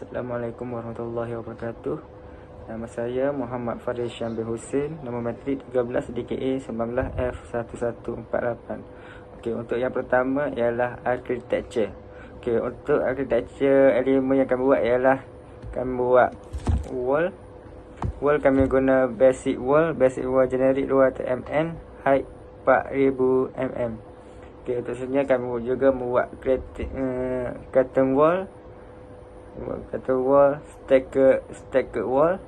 Assalamualaikum warahmatullahi wabarakatuh. Nama saya Muhammad Faris Syambil Hussein. Nombor matrik 13 DKA 19F1148. Okey, untuk yang pertama ialah architecture. Okey, untuk architecture elemen yang kami buat ialah kami buat wall. Wall kami guna basic wall generic 200 mm, height 4000 mm. Okey, untuk seterusnya kami juga membuat curtain wall, stacker wall,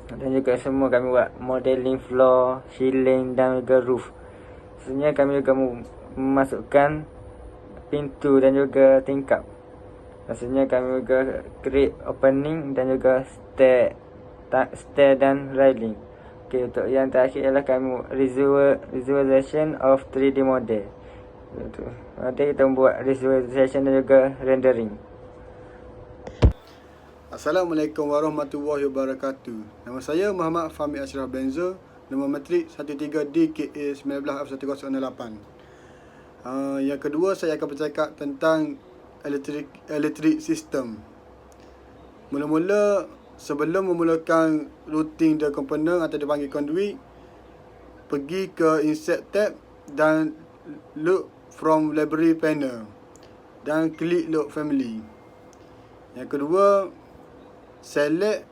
dan juga semua kami buat modeling floor, ceiling dan juga roof. Sebenarnya kami juga memasukkan pintu dan juga tingkap. Maksudnya kami juga create opening dan juga stair dan railing. Okey, untuk yang terakhir ialah kami visualization of 3D model. Nanti kita membuat visualization dan juga rendering. Assalamualaikum warahmatullahi wabarakatuh. Nama saya Muhammad Fahmi Ashraf Benzo. Nombor matrik 13DKA 19F1008. Yang kedua, saya akan bercakap tentang elektrik system. Mula-mula, sebelum memulakan routing the component atau dipanggil conduit, pergi ke insert tab dan look from library panel dan klik load family. Yang kedua, select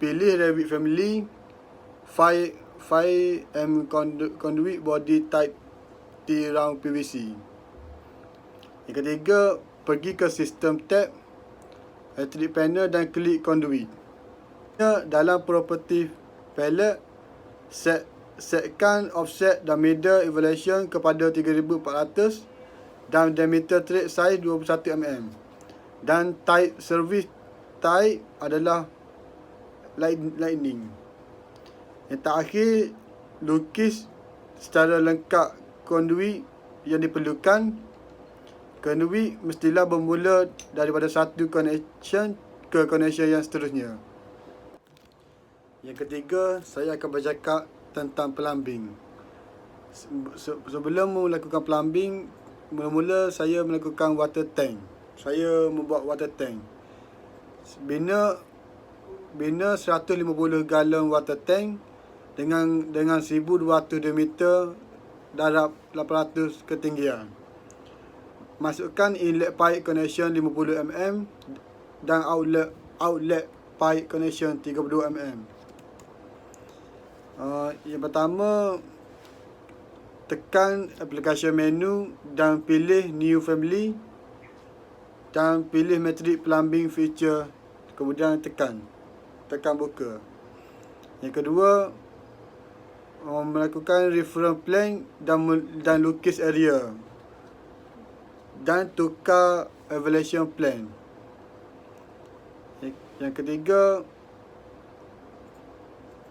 pilih Revit family, 5M conduit body type T round PVC. Yang ketiga, pergi ke system tab, electric panel dan klik conduit. Dalam property palette, setkan offset dan middle elevation kepada 3400 dan diameter thread size 21 mm. Dan type service type adalah lightning. Yang terakhir, lukis secara lengkap conduit yang diperlukan. Conduit mestilah bermula daripada satu connection ke connection yang seterusnya. Yang ketiga, saya akan bercakap tentang plumbing. Sebelum melakukan plumbing, mula-mula saya melakukan water tank. Saya membuat water tank. Bina 150 galon water tank dengan 1200 diameter, darab 800 ketinggian. Masukkan inlet pipe connection 50 mm dan outlet pipe connection 32 mm. Yang pertama, tekan application menu dan pilih new family dan pilih matrix plumbing feature, kemudian tekan buka. Yang kedua, melakukan reference plan dan lukis area dan tukar evaluation plan. Yang ketiga,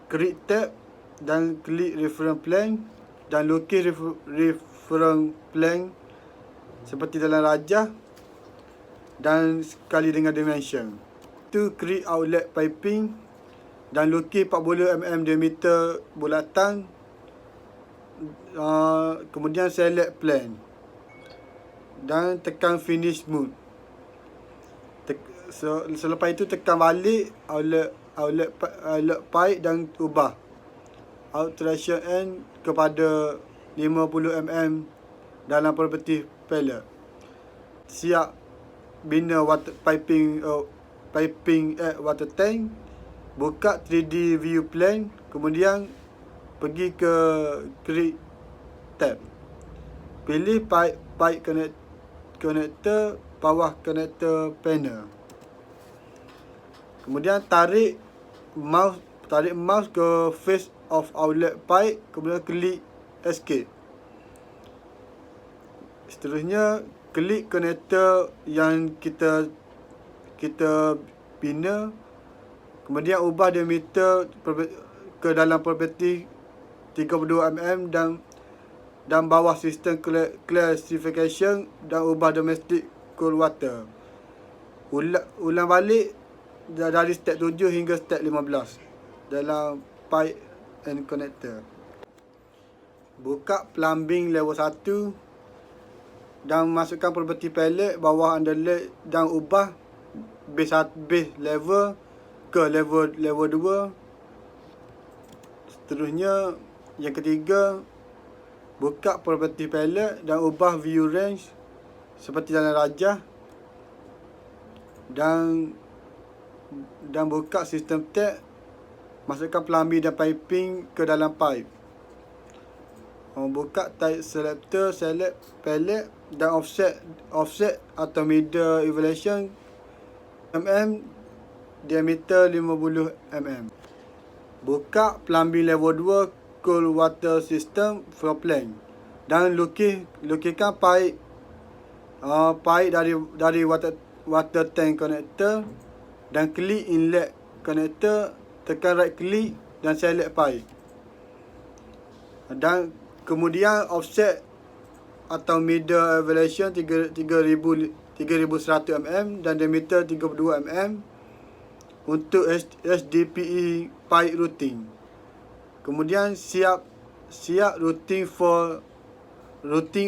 create tab dan klik reference plan dan lukis reference plan seperti dalam rajah dan sekali dengan dimension. Itu create outlet piping dan lukis 40 mm diameter bulatan. Kemudian select plan dan tekan finish mode. Selepas itu tekan balik outlet pipe dan ubah alteration end kepada 50 mm dalam property palette. Siap bina piping at water tank. Buka 3D view plan, kemudian pergi ke create tab. Pilih pipe connector bawah connector panel. Kemudian tarik mouse ke face of outlet pipe, kemudian klik escape. Seterusnya, klik konektor yang kita bina, kemudian ubah diameter ke dalam property 32 mm dan bawah sistem classification dan ubah domestic cool water. Ulang balik dari step 7 hingga step 15 dalam pipe and connector. Buka plumbing level 1 dan masukkan property palette bawah underlay dan ubah base level ke level 2. Seterusnya, yang ketiga, buka property palette dan ubah view range seperti dalam rajah, dan buka sistem tab, masukkan plumbing dan piping ke dalam pipe. Buka type selector, select palette dan offset atau middle elevation diameter 50 mm. Buka plumbing level 2 cool water system floor plan dan lukiskan pipe dari water tank connector dan klik inlet connector, tekan right click dan select pipe. Dan kemudian offset atau middle elevation 3100 mm dan diameter 32 mm untuk HDPE pipe routing. Kemudian siap routing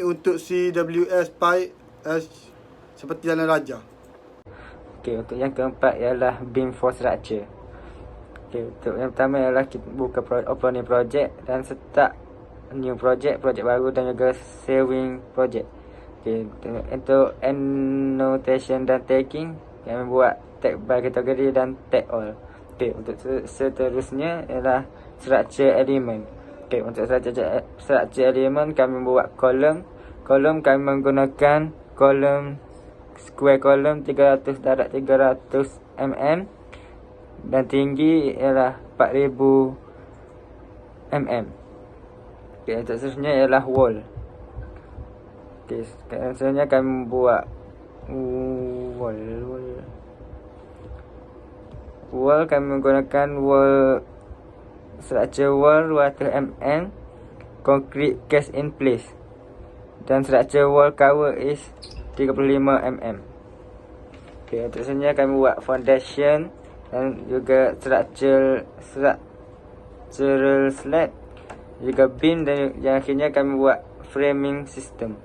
untuk CWS pipe seperti dalam rajah. Okey, untuk yang keempat ialah beam for structure. Okey, untuk yang pertama ialah kita buka open new project dan start new project baru dan juga saving project. Okey, untuk annotation dan tagging, kami buat tag by category dan tag all. Okey, untuk seterusnya ialah structure element. Okey, untuk structure element kami buat kolom kami menggunakan kolom square column 300 darab 300 mm dan tinggi ialah 4000 mm. Okey, untuk seterusnya ialah wall. Okey, seterusnya kami buat wall kami menggunakan structure wall 200 mm concrete cast in place dan structure wall cover is 35 mm. Okey, untuk seterusnya kami buat foundation dan juga structural slab, juga beam, dan yang akhirnya kami buat framing system.